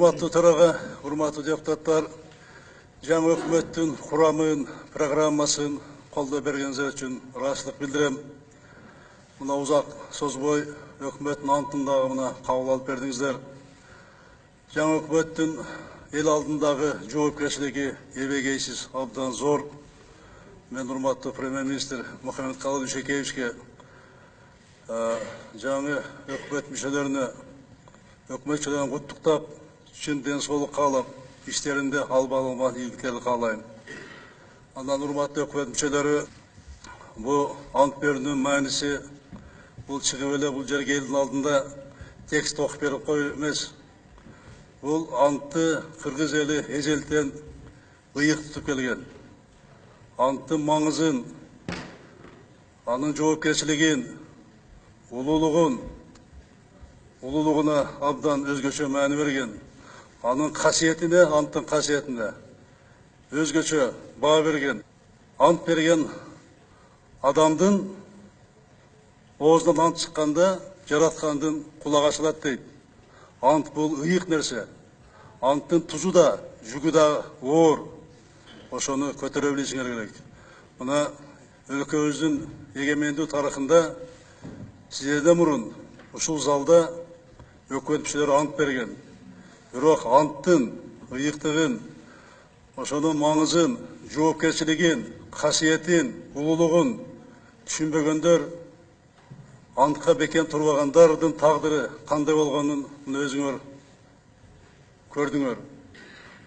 Урматтуу төрага, урматтуу депутаттар, жаңы өкмөттүн курамын, программасын колдоо бергениңиз үчүн ыраазычылык билдирем. Мына узак созбой өкмөттүн антын дагы мына кабыл алып бердиңиздер. Жаңы өкмөттүн эл алдындагы жоопкерчилиги эбегейсиз абдан зор. Мен урматтуу премьер-министр Мухаммедкалый Ишекеевичке жаңы өкмөт мүчөлөрүнө өкмөтчүлөрүн куттуктап, чын денсаулык каалап, иштеринде албаланган ийгиликтерди каалайм. Андан урматтуу өкмөт мүчөлөрү, бул ант берүүнүн мааниси бул чыгып эле бул жерге элдин алдында текст окуп берип коюу эмес. Бул антты кыргыз эли эжелтен ыйык тутуп келген. Анттын маңызын, анын жоопкерчилигин, улуулугуна абдан өзгөчө маани берген. Анын касиетине, анттын касиетине өзгөчө баа берген. Ант берген адамдын оозунан ант чыкканда жараткандын кулагы ачылат дейт. Ант бул ыйык нерсе. Анттын тузу да, жүгү да оор. Ошону көтөрө билишиңер керек. Мына өлкөбүздүн эгемендүү тарыхында сиздерден мурун ушул залда өкмөт мүчөлөрү ант берген. Бирок анттын ыйыктыгын, ошонун маңызын, жоопкерчилигин, касиетин, улуулугун түшүнбөгөндөр, антка бекем турбагандардын тагдыры кандай болгонун өзүңөр көрдүңөр.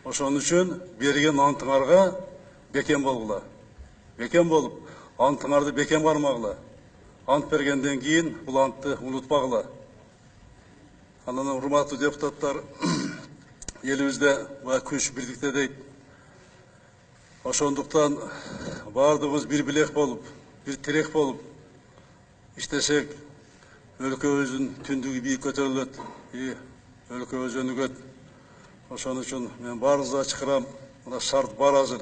Ошон үчүн берген антыңарга бекем болгула. Бекем болуп, антыңарды бекем кармагыла. Ант бергенден кийин бул антты унутпагыла. Анан урматтуу депутаттар, элибизде күч бирдикте дейт. Ошондуктан баардыгыбыз бир билек болуп, бир тирек болуп иштесек, өлкөбүздүн түндүгү бийик көтөрүлөт, өлкөбүз өнүгөт. Ошон үчүн мен баарыңызга чакырам, мына шарт бар азыр.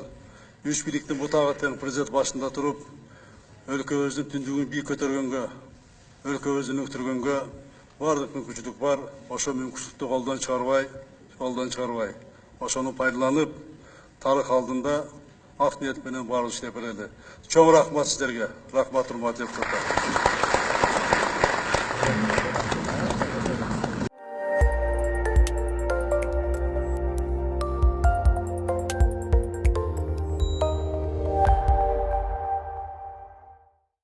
Үч бийликтин бутагы тең президент башында туруп, өлкөбүздүн түндүгүн бийик көтөргөнгө, өлкөбүздү өнүктүргөнгө бардык мүмкүнчүлүк бар. Ошо мүмкүнчүлүктү колдон чыгарбай, ошону пайдаланып, тарых алдында ак ниет менен баарыбыз иштеп берели. Чоң рахмат сиздерге. Рахмат, урматтуу депутаттар.